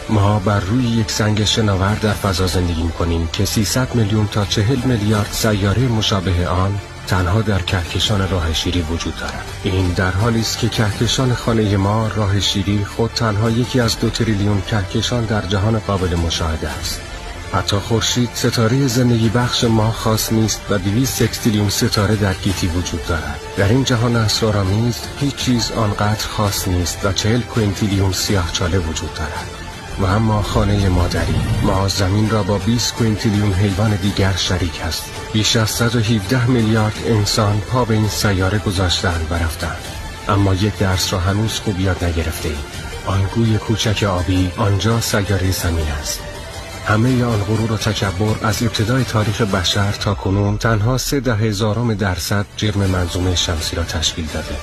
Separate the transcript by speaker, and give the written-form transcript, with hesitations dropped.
Speaker 1: ما بر روی یک سنگ شناور در فضا زندگی می‌کنیم که 300 میلیون تا 40 میلیارد سیاره مشابه آن تنها در کهکشان راه شیری وجود دارد. این در حالی است که کهکشان خانه ما راه شیری خود تنها یکی از 2 تریلیون کهکشان در جهان قابل مشاهده است. حتی خورشید ستاره زندگی بخش ما خاص نیست و 200 سکستیلیون ستاره در گیتی وجود دارد. در این جهان اسرارآمیز هیچ چیز آنقدر خاص نیست و 40 کوینتیلیون سیاهچاله وجود دارد. و اما خانه مادری ما زمین را با 20 کوینتیلیون حیوان دیگر شریک هستیم. بیش از 117 میلیارد انسان پا به این سیاره گذاشتند و رفتند، اما یک درس را هنوز خوب یاد نگرفته ایم. آن گوی کوچک آبی آنجا سیاره زمین است. همه آن غرور و تکبر از ابتدای تاریخ بشر تا کنون تنها 0.003% جرم منظومه شمسی را تشکیل داده.